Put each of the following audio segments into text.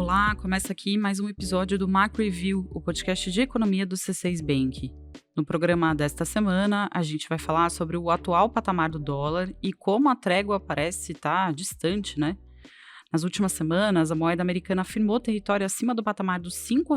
Olá, começa aqui mais um episódio do Macro Review, o podcast de economia do C6 Bank. No programa desta semana, a gente vai falar sobre o atual patamar do dólar e como a trégua parece estar distante, né? Nas últimas semanas, a moeda americana firmou território acima do patamar dos R$ 5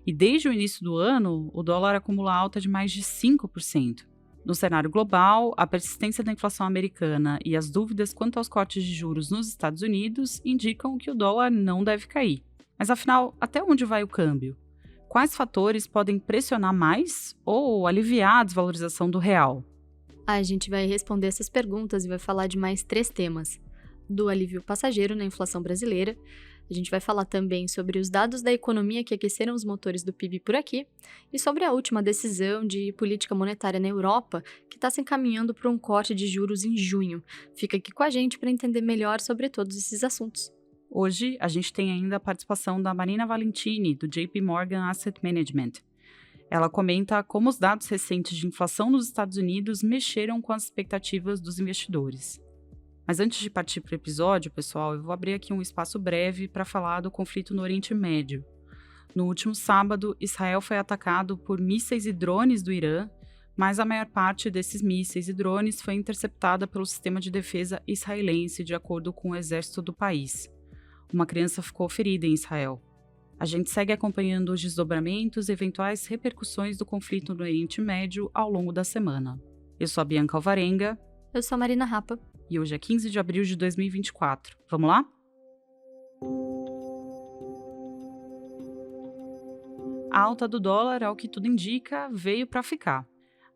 e desde o início do ano, o dólar acumula alta de mais de 5%. No cenário global, a persistência da inflação americana e as dúvidas quanto aos cortes de juros nos Estados Unidos indicam que o dólar não deve cair. Mas afinal, até onde vai o câmbio? Quais fatores podem pressionar mais ou aliviar a desvalorização do real? A gente vai responder essas perguntas e vai falar de mais 3 temas. Do alívio passageiro na inflação brasileira, a gente vai falar também sobre os dados da economia que aqueceram os motores do PIB por aqui e sobre a última decisão de política monetária na Europa, que está se encaminhando para um corte de juros em junho. Fica aqui com a gente para entender melhor sobre todos esses assuntos. Hoje, a gente tem ainda a participação da Marina Valentini, do JP Morgan Asset Management. Ela comenta como os dados recentes de inflação nos Estados Unidos mexeram com as expectativas dos investidores. Mas antes de partir para o episódio, pessoal, eu vou abrir aqui um espaço breve para falar do conflito no Oriente Médio. No último sábado, Israel foi atacado por mísseis e drones do Irã, mas a maior parte desses mísseis e drones foi interceptada pelo sistema de defesa israelense, de acordo com o exército do país. Uma criança ficou ferida em Israel. A gente segue acompanhando os desdobramentos e eventuais repercussões do conflito no Oriente Médio ao longo da semana. Eu sou a Bianca Alvarenga. Eu sou a Marina Rapa. E hoje é 15 de abril de 2024. Vamos lá? A alta do dólar, ao que tudo indica, veio para ficar.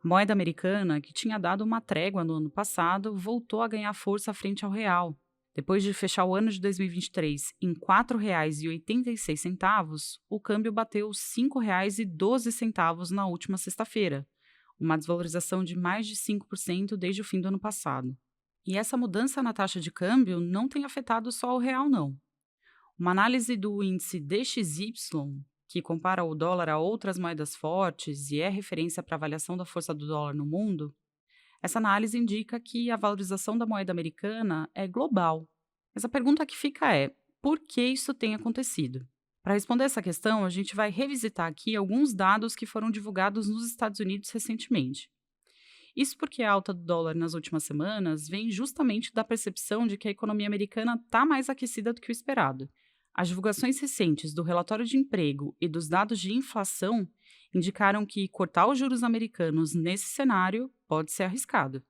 A moeda americana, que tinha dado uma trégua no ano passado, voltou a ganhar força frente ao real. Depois de fechar o ano de 2023 em R$ 4,86, o câmbio bateu R$ 5,12 na última sexta-feira, uma desvalorização de mais de 5% desde o fim do ano passado. E essa mudança na taxa de câmbio não tem afetado só o real, não. Uma análise do índice DXY, que compara o dólar a outras moedas fortes e é referência para a avaliação da força do dólar no mundo, essa análise indica que a valorização da moeda americana é global. Mas a pergunta que fica é, por que isso tem acontecido? Para responder essa questão, a gente vai revisitar aqui alguns dados que foram divulgados nos Estados Unidos recentemente. Isso porque a alta do dólar nas últimas semanas vem justamente da percepção de que a economia americana está mais aquecida do que o esperado. As divulgações recentes do relatório de emprego e dos dados de inflação indicaram que cortar os juros americanos nesse cenário pode ser arriscado.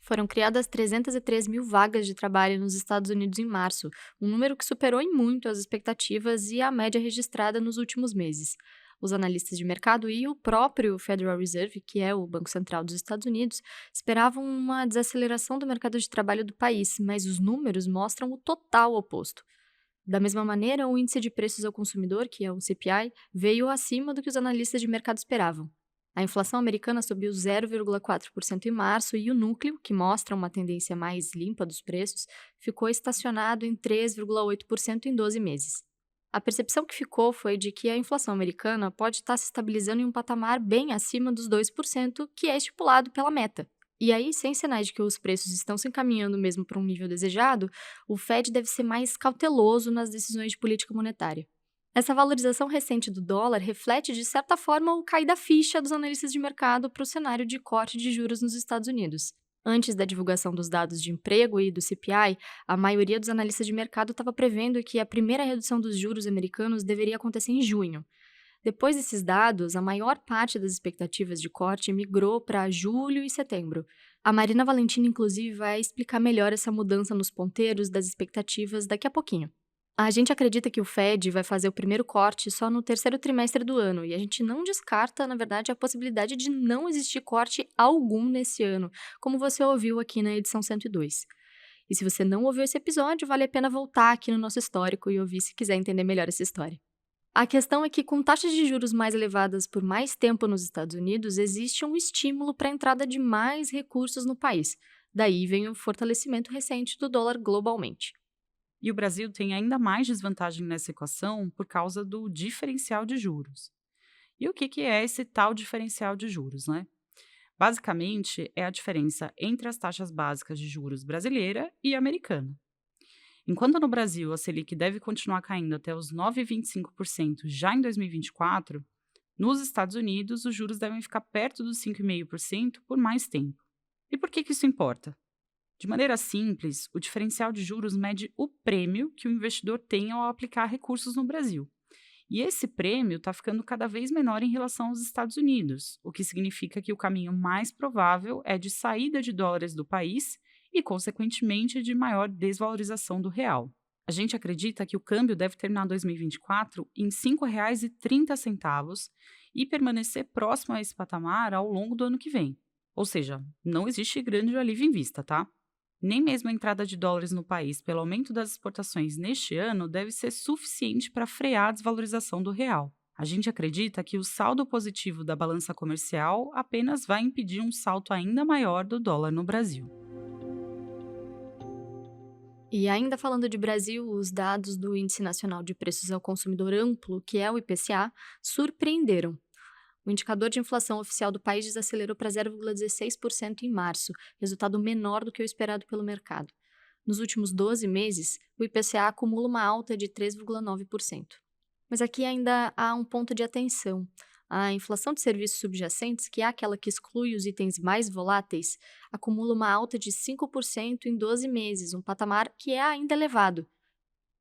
Foram criadas 303 mil vagas de trabalho nos Estados Unidos em março, um número que superou em muito as expectativas e a média registrada nos últimos meses. Os analistas de mercado e o próprio Federal Reserve, que é o Banco Central dos Estados Unidos, esperavam uma desaceleração do mercado de trabalho do país, mas os números mostram o total oposto. Da mesma maneira, o índice de preços ao consumidor, que é o CPI, veio acima do que os analistas de mercado esperavam. A inflação americana subiu 0,4% em março e o núcleo, que mostra uma tendência mais limpa dos preços, ficou estacionado em 3,8% em 12 meses. A percepção que ficou foi de que a inflação americana pode estar se estabilizando em um patamar bem acima dos 2%, que é estipulado pela meta. E aí, sem sinais de que os preços estão se encaminhando mesmo para um nível desejado, o Fed deve ser mais cauteloso nas decisões de política monetária. Essa valorização recente do dólar reflete, de certa forma, o cair da ficha dos analistas de mercado para o cenário de corte de juros nos Estados Unidos. Antes da divulgação dos dados de emprego e do CPI, a maioria dos analistas de mercado estava prevendo que a primeira redução dos juros americanos deveria acontecer em junho. Depois desses dados, a maior parte das expectativas de corte migrou para julho e setembro. A Marina Valentini, inclusive, vai explicar melhor essa mudança nos ponteiros das expectativas daqui a pouquinho. A gente acredita que o Fed vai fazer o primeiro corte só no terceiro trimestre do ano, e a gente não descarta, na verdade, a possibilidade de não existir corte algum nesse ano, como você ouviu aqui na edição 102. E se você não ouviu esse episódio, vale a pena voltar aqui no nosso histórico e ouvir se quiser entender melhor essa história. A questão é que, com taxas de juros mais elevadas por mais tempo nos Estados Unidos, existe um estímulo para a entrada de mais recursos no país. Daí vem o fortalecimento recente do dólar globalmente. E o Brasil tem ainda mais desvantagem nessa equação por causa do diferencial de juros. E o que é esse tal diferencial de juros, né? Basicamente, é a diferença entre as taxas básicas de juros brasileira e americana. Enquanto no Brasil a Selic deve continuar caindo até os 9,25% já em 2024, nos Estados Unidos os juros devem ficar perto dos 5,5% por mais tempo. E por que isso importa? De maneira simples, o diferencial de juros mede o prêmio que o investidor tem ao aplicar recursos no Brasil. E esse prêmio está ficando cada vez menor em relação aos Estados Unidos, o que significa que o caminho mais provável é de saída de dólares do país e, consequentemente, de maior desvalorização do real. A gente acredita que o câmbio deve terminar 2024 em R$ 5,30 e permanecer próximo a esse patamar ao longo do ano que vem. Ou seja, não existe grande alívio em vista, tá? Nem mesmo a entrada de dólares no país pelo aumento das exportações neste ano deve ser suficiente para frear a desvalorização do real. A gente acredita que o saldo positivo da balança comercial apenas vai impedir um salto ainda maior do dólar no Brasil. E ainda falando de Brasil, os dados do Índice Nacional de Preços ao Consumidor Amplo, que é o IPCA, surpreenderam. O indicador de inflação oficial do país desacelerou para 0,16% em março, resultado menor do que o esperado pelo mercado. Nos últimos 12 meses, o IPCA acumula uma alta de 3,9%. Mas aqui ainda há um ponto de atenção. A inflação de serviços subjacentes, que é aquela que exclui os itens mais voláteis, acumula uma alta de 5% em 12 meses, um patamar que é ainda elevado.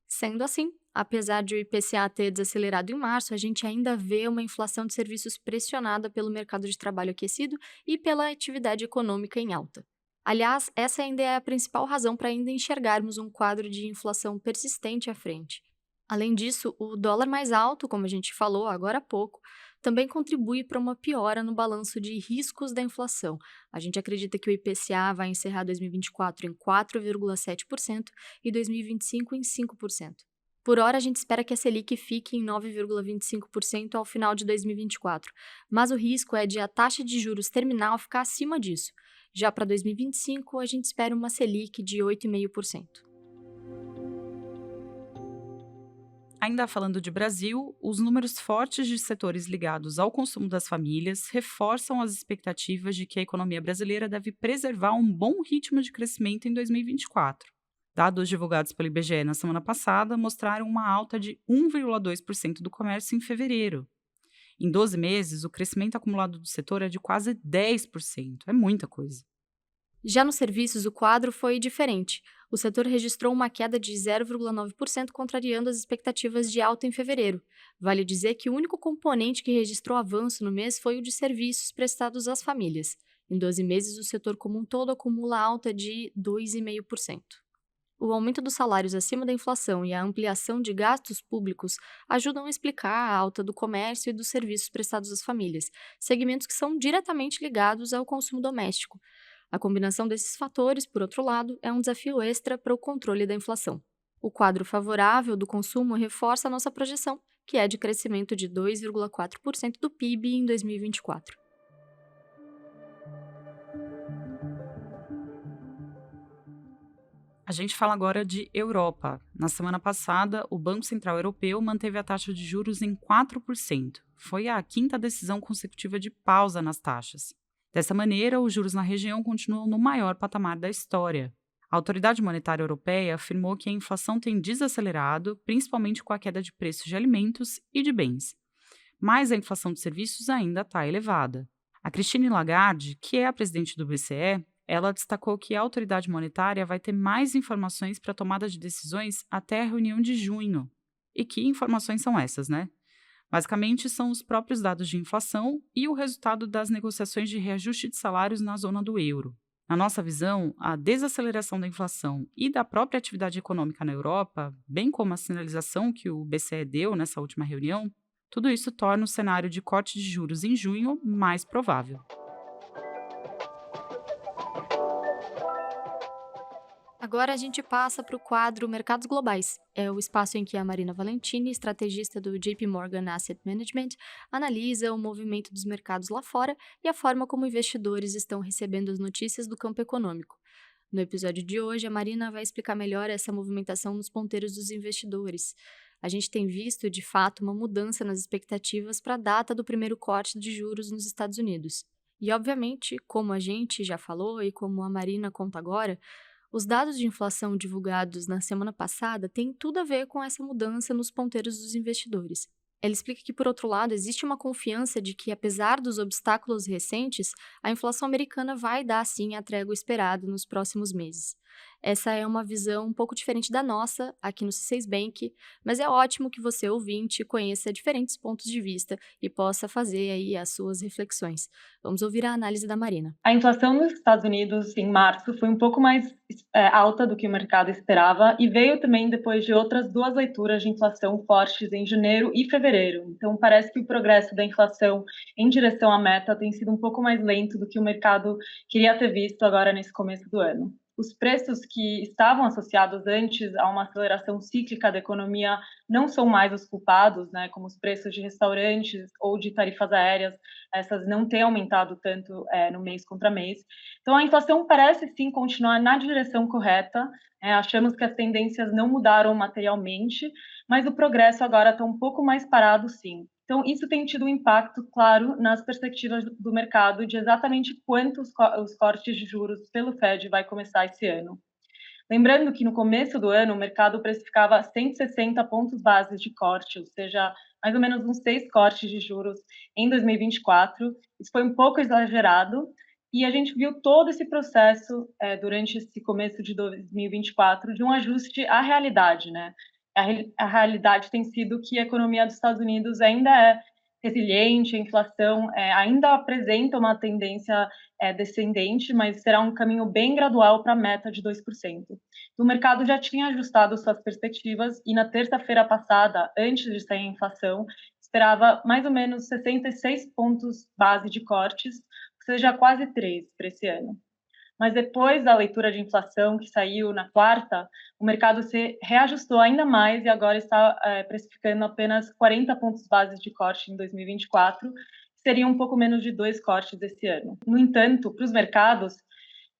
Sendo assim, apesar de o IPCA ter desacelerado em março, a gente ainda vê uma inflação de serviços pressionada pelo mercado de trabalho aquecido e pela atividade econômica em alta. Aliás, essa ainda é a principal razão para ainda enxergarmos um quadro de inflação persistente à frente. Além disso, o dólar mais alto, como a gente falou agora há pouco, também contribui para uma piora no balanço de riscos da inflação. A gente acredita que o IPCA vai encerrar 2024 em 4,7% e 2025 em 5%. Por hora, a gente espera que a Selic fique em 9,25% ao final de 2024, mas o risco é de a taxa de juros terminal ficar acima disso. Já para 2025, a gente espera uma Selic de 8,5%. Ainda falando de Brasil, os números fortes de setores ligados ao consumo das famílias reforçam as expectativas de que a economia brasileira deve preservar um bom ritmo de crescimento em 2024. Dados divulgados pelo IBGE na semana passada mostraram uma alta de 1,2% do comércio em fevereiro. Em 12 meses, o crescimento acumulado do setor é de quase 10%. É muita coisa. Já nos serviços, o quadro foi diferente. O setor registrou uma queda de 0,9%, contrariando as expectativas de alta em fevereiro. Vale dizer que o único componente que registrou avanço no mês foi o de serviços prestados às famílias. Em 12 meses, o setor como um todo acumula alta de 2,5%. O aumento dos salários acima da inflação e a ampliação de gastos públicos ajudam a explicar a alta do comércio e dos serviços prestados às famílias, segmentos que são diretamente ligados ao consumo doméstico. A combinação desses fatores, por outro lado, é um desafio extra para o controle da inflação. O quadro favorável do consumo reforça a nossa projeção, que é de crescimento de 2,4% do PIB em 2024. A gente fala agora de Europa. Na semana passada, o Banco Central Europeu manteve a taxa de juros em 4%. Foi a quinta decisão consecutiva de pausa nas taxas. Dessa maneira, os juros na região continuam no maior patamar da história. A Autoridade Monetária Europeia afirmou que a inflação tem desacelerado, principalmente com a queda de preços de alimentos e de bens. Mas a inflação de serviços ainda está elevada. A Christine Lagarde, que é a presidente do BCE, ela destacou que a autoridade monetária vai ter mais informações para a tomada de decisões até a reunião de junho. E que informações são essas, né? Basicamente, são os próprios dados de inflação e o resultado das negociações de reajuste de salários na zona do euro. Na nossa visão, a desaceleração da inflação e da própria atividade econômica na Europa, bem como a sinalização que o BCE deu nessa última reunião, tudo isso torna o cenário de corte de juros em junho mais provável. Agora a gente passa para o quadro Mercados Globais. É o espaço em que a Marina Valentini, estrategista do JP Morgan Asset Management, analisa o movimento dos mercados lá fora e a forma como investidores estão recebendo as notícias do campo econômico. No episódio de hoje, a Marina vai explicar melhor essa movimentação nos ponteiros dos investidores. A gente tem visto, de fato, uma mudança nas expectativas para a data do primeiro corte de juros nos Estados Unidos. E, obviamente, como a gente já falou e como a Marina conta agora, Os dados de inflação divulgados na semana passada têm tudo a ver com essa mudança nos ponteiros dos investidores. Ela explica que, por outro lado, existe uma confiança de que, apesar dos obstáculos recentes, a inflação americana vai dar sim a trégua esperada nos próximos meses. Essa é uma visão um pouco diferente da nossa aqui no C6 Bank, mas é ótimo que você, ouvinte, conheça diferentes pontos de vista e possa fazer aí as suas reflexões. Vamos ouvir a análise da Marina. A inflação nos Estados Unidos em março foi um pouco mais alta do que o mercado esperava e veio também depois de outras 2 leituras de inflação fortes em janeiro e fevereiro. Então, parece que o progresso da inflação em direção à meta tem sido um pouco mais lento do que o mercado queria ter visto agora nesse começo do ano. Os preços que estavam associados antes a uma aceleração cíclica da economia não são mais os culpados, né, como os preços de restaurantes ou de tarifas aéreas, essas não têm aumentado tanto no mês contra mês. Então, a inflação parece sim continuar na direção correta, achamos que as tendências não mudaram materialmente, mas o progresso agora está um pouco mais parado sim. Então, isso tem tido um impacto, claro, nas perspectivas do mercado de exatamente quantos os cortes de juros pelo Fed vai começar esse ano. Lembrando que no começo do ano o mercado precificava 160 pontos bases de corte, ou seja, mais ou menos uns 6 cortes de juros em 2024. Isso foi um pouco exagerado e a gente viu todo esse processo durante esse começo de 2024 de um ajuste à realidade, né? A realidade tem sido que a economia dos Estados Unidos ainda é resiliente, a inflação ainda apresenta uma tendência descendente, mas será um caminho bem gradual para a meta de 2%. O mercado já tinha ajustado suas perspectivas e na terça-feira passada, antes de sair a inflação, esperava mais ou menos 66 pontos base de cortes, ou seja, quase 3 para esse ano. Mas depois da leitura de inflação que saiu na quarta, o mercado se reajustou ainda mais e agora está precificando apenas 40 pontos base de corte em 2024, que seria um pouco menos de 2 cortes esse ano. No entanto, para os mercados,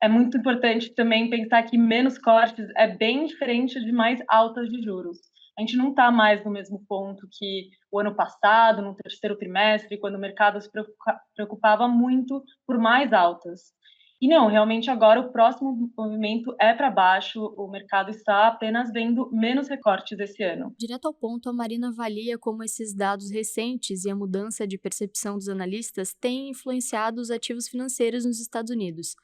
é muito importante também pensar que menos cortes é bem diferente de mais altas de juros. A gente não está mais no mesmo ponto que o ano passado, no terceiro trimestre, quando o mercado se preocupava muito por mais altas. E não, realmente agora o próximo movimento é para baixo, o mercado está apenas vendo menos recortes esse ano. Direto ao ponto, a Marina avalia como esses dados recentes e a mudança de percepção dos analistas têm influenciado os ativos financeiros nos Estados Unidos.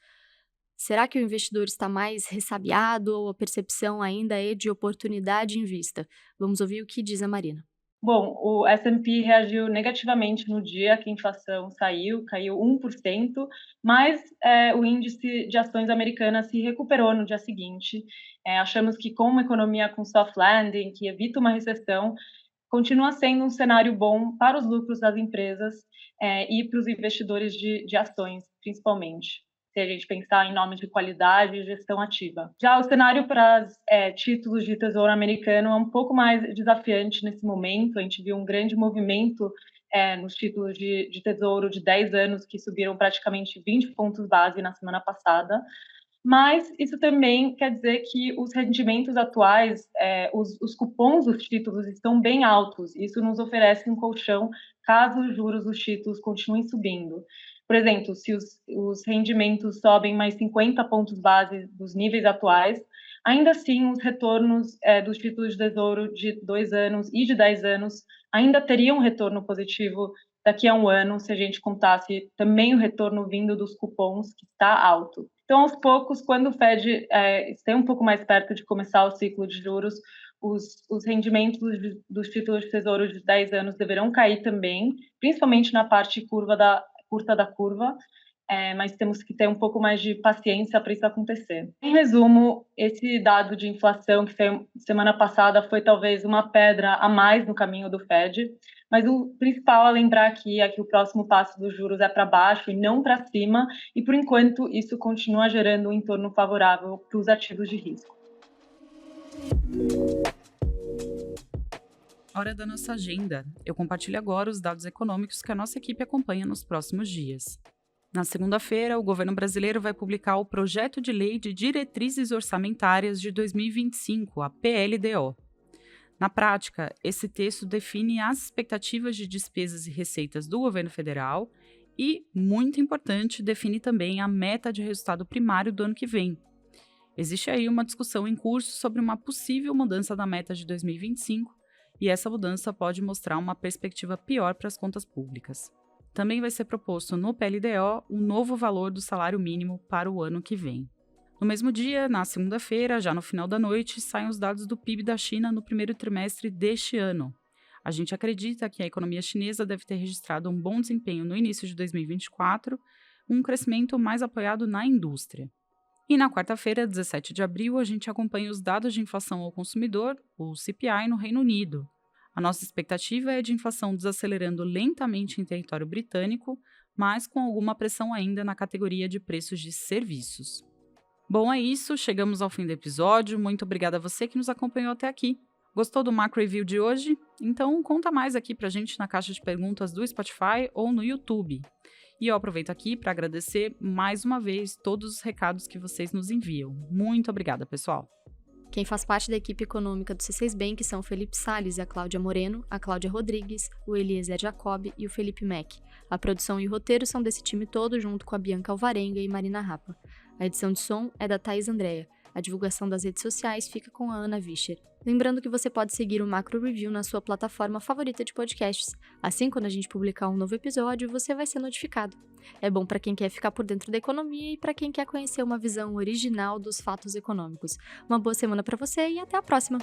Será que o investidor está mais ressabiado ou a percepção ainda é de oportunidade em vista? Vamos ouvir o que diz a Marina. Bom, o S&P reagiu negativamente no dia que a inflação saiu, caiu 1%, mas o índice de ações americanas se recuperou no dia seguinte. Achamos que com uma economia com soft landing, que evita uma recessão, continua sendo um cenário bom para os lucros das empresas e para os investidores de ações, principalmente, se a gente pensar em nome de qualidade e gestão ativa. Já o cenário para títulos de tesouro americano é um pouco mais desafiante nesse momento. A gente viu um grande movimento nos títulos de tesouro de 10 anos, que subiram praticamente 20 pontos base na semana passada. Mas isso também quer dizer que os rendimentos atuais, os cupons dos títulos estão bem altos. Isso nos oferece um colchão caso os juros dos títulos continuem subindo. Por exemplo, se os rendimentos sobem mais 50 pontos base dos níveis atuais, ainda assim os retornos dos títulos de tesouro de 2 anos e de 10 anos ainda teriam um retorno positivo daqui a um ano, se a gente contasse também o retorno vindo dos cupons, que está alto. Então, aos poucos, quando o Fed estiver um pouco mais perto de começar o ciclo de juros, os rendimentos dos títulos de tesouro de 10 anos deverão cair também, principalmente na parte curta da curva, mas temos que ter um pouco mais de paciência para isso acontecer. Em resumo, esse dado de inflação que saiu semana passada foi talvez uma pedra a mais no caminho do Fed, mas o principal a lembrar aqui é que o próximo passo dos juros é para baixo e não para cima, e por enquanto isso continua gerando um entorno favorável para os ativos de risco. Hora da nossa agenda. Eu compartilho agora os dados econômicos que a nossa equipe acompanha nos próximos dias. Na segunda-feira, o governo brasileiro vai publicar o Projeto de Lei de Diretrizes Orçamentárias de 2025, a PLDO. Na prática, esse texto define as expectativas de despesas e receitas do governo federal e, muito importante, define também a meta de resultado primário do ano que vem. Existe aí uma discussão em curso sobre uma possível mudança da meta de 2025, e essa mudança pode mostrar uma perspectiva pior para as contas públicas. Também vai ser proposto no PLDO um novo valor do salário mínimo para o ano que vem. No mesmo dia, na segunda-feira, já no final da noite, saem os dados do PIB da China no primeiro trimestre deste ano. A gente acredita que a economia chinesa deve ter registrado um bom desempenho no início de 2024, um crescimento mais apoiado na indústria. E na quarta-feira, 17 de abril, a gente acompanha os dados de inflação ao consumidor, o CPI, no Reino Unido. A nossa expectativa é de inflação desacelerando lentamente em território britânico, mas com alguma pressão ainda na categoria de preços de serviços. Bom, é isso, chegamos ao fim do episódio. Muito obrigada a você que nos acompanhou até aqui. Gostou do Macro Review de hoje? Então conta mais aqui pra gente na caixa de perguntas do Spotify ou no YouTube. E eu aproveito aqui para agradecer mais uma vez todos os recados que vocês nos enviam. Muito obrigada, pessoal! Quem faz parte da equipe econômica do C6 Bank são o Felipe Salles e a Cláudia Moreno, a Cláudia Rodrigues, o Eliezer Jacob e o Felipe Mack. A produção e o roteiro são desse time todo, junto com a Bianca Alvarenga e Marina Rapa. A edição de som é da Thaís Andréa. A divulgação das redes sociais fica com a Ana Vischer. Lembrando que você pode seguir o Macro Review na sua plataforma favorita de podcasts. Assim, quando a gente publicar um novo episódio, você vai ser notificado. É bom para quem quer ficar por dentro da economia e para quem quer conhecer uma visão original dos fatos econômicos. Uma boa semana para você e até a próxima!